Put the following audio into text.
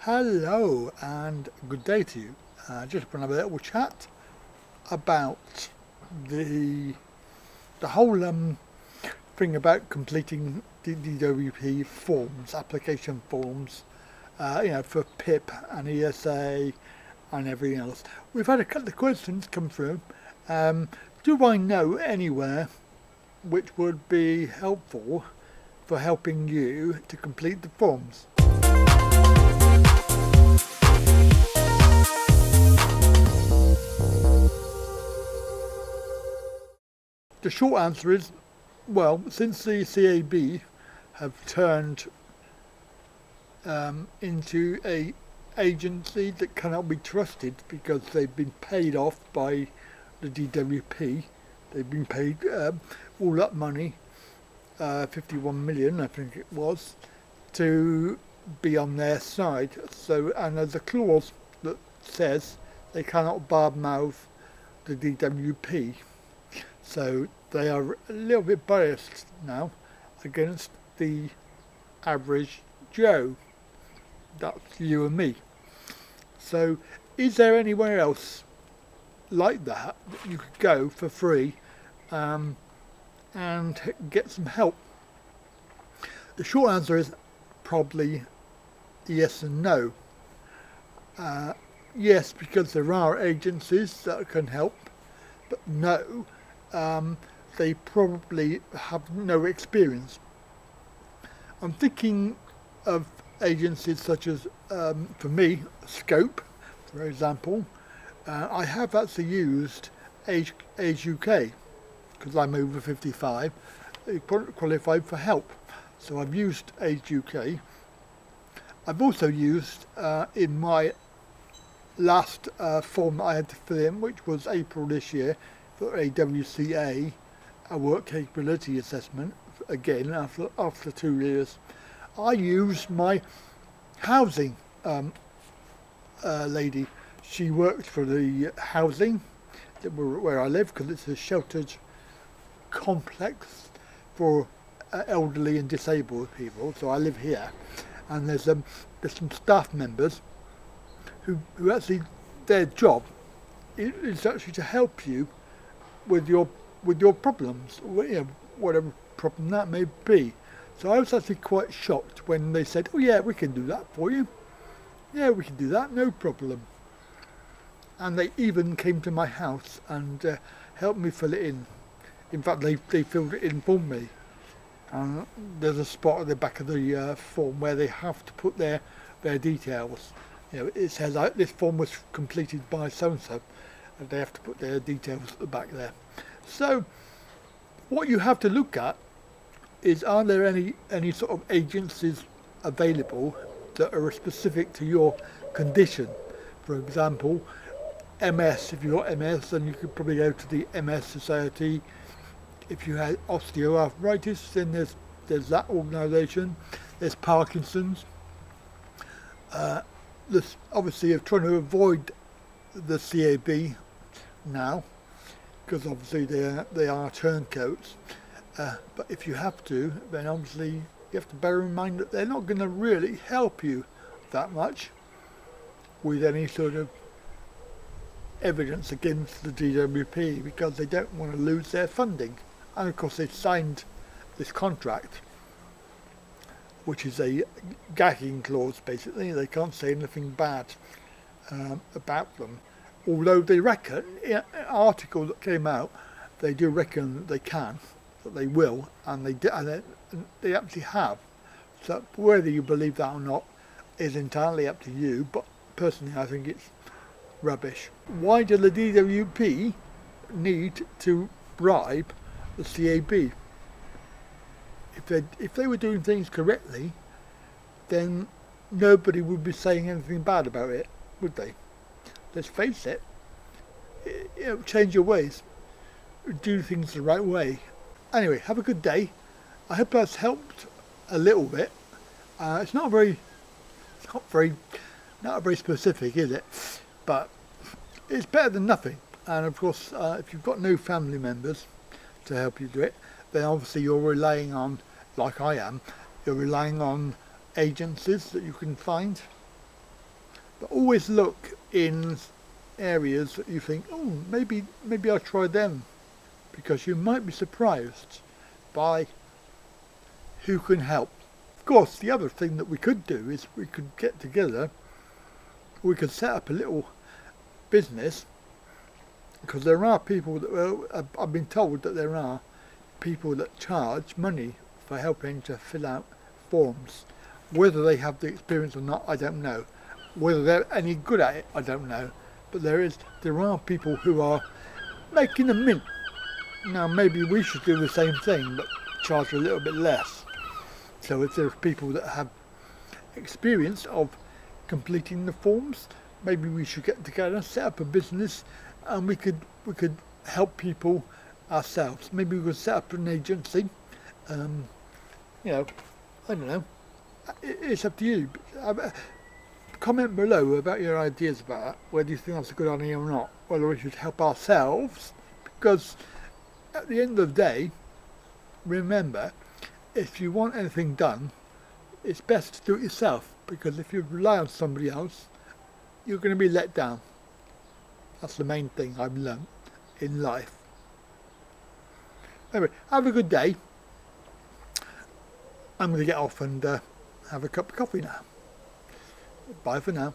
Hello and good day to you. Just want to have a little chat about the whole thing about completing DWP forms, application forms, for PIP and ESA and everything else. We've had a couple of questions come through. Do I know anywhere which would be helpful for helping you to complete the forms? The short answer is, well, since the C.A.B. have turned into a agency that cannot be trusted because they've been paid off by the DWP, they've been paid all that money, 51 million I think it was, to be on their side. So, and there's a clause that says they cannot badmouth the DWP. So they are a little bit biased now against the average Joe. That's you and me. So is there anywhere else like that you could go for free and get some help? The short answer is probably yes and no. Yes, because there are agencies that can help, but no. They probably have no experience. I'm thinking of agencies such as, for me, C.A.B, for example. I have actually used Age UK because I'm over 55, qualified for help. So I've used Age UK. I've also used, in my last form that I had to fill in, which was April this year, for a WCA, a work capability assessment, again after 2 years, I used my housing lady. She worked for the housing where I live, because it's a sheltered complex for elderly and disabled people. So I live here, and there's some staff members who actually, their job is actually to help you with your problems, whatever problem that may be. So I was actually quite shocked when they said, "Oh yeah, we can do that for you. Yeah, we can do that, no problem." And they even came to my house and helped me fill it in. In fact, they filled it in for me. And there's a spot at the back of the form where they have to put their details. It says this form was completed by so and so. They have to put their details at the back there. So what you have to look at is, are there any sort of agencies available that are specific to your condition? For example, MS. If you've got MS, then you could probably go to the MS Society. If you had osteoarthritis, then there's that organisation. There's Parkinson's. There's obviously of trying to avoid the C.A.B. now, because obviously they are turncoats, but if you have to, then obviously you have to bear in mind that they're not going to really help you that much with any sort of evidence against the DWP, because they don't want to lose their funding. And of course they've signed this contract, which is a gagging clause. Basically they can't say anything bad about them. Although they reckon, in an article that came out, they do reckon that they can, that they will, and they actually have. So whether you believe that or not is entirely up to you, but personally I think it's rubbish. Why do the DWP need to bribe the C.A.B? If they were doing things correctly, then nobody would be saying anything bad about it, would they? Let's face it, change your ways, do things the right way. Anyway, have a good day. I hope that's helped a little bit. It's not very specific, is it? But it's better than nothing. And of course, if you've got no family members to help you do it, then obviously you're relying on, like I am, you're relying on agencies that you can find But always look in areas that you think, oh, maybe I'll try them, because you might be surprised by who can help. Of course, the other thing that we could do is we could get together, we could set up a little business, because there are people that, well, I've been told that there are people that charge money for helping to fill out forms. Whether they have the experience or not, I don't know. Whether they're any good at it, I don't know. But there are people who are making a mint. Now maybe we should do the same thing, but charge a little bit less. So if there's people that have experience of completing the forms, maybe we should get together, set up a business, and we could help people ourselves. Maybe we could set up an agency. You know, I don't know. It's up to you. Comment below about your ideas about that, whether you think that's a good idea or not, whether we should help ourselves, because at the end of the day, remember, if you want anything done, it's best to do it yourself, because if you rely on somebody else, you're going to be let down. That's the main thing I've learned in life. Anyway, have a good day. I'm going to get off and have a cup of coffee now. Bye for now.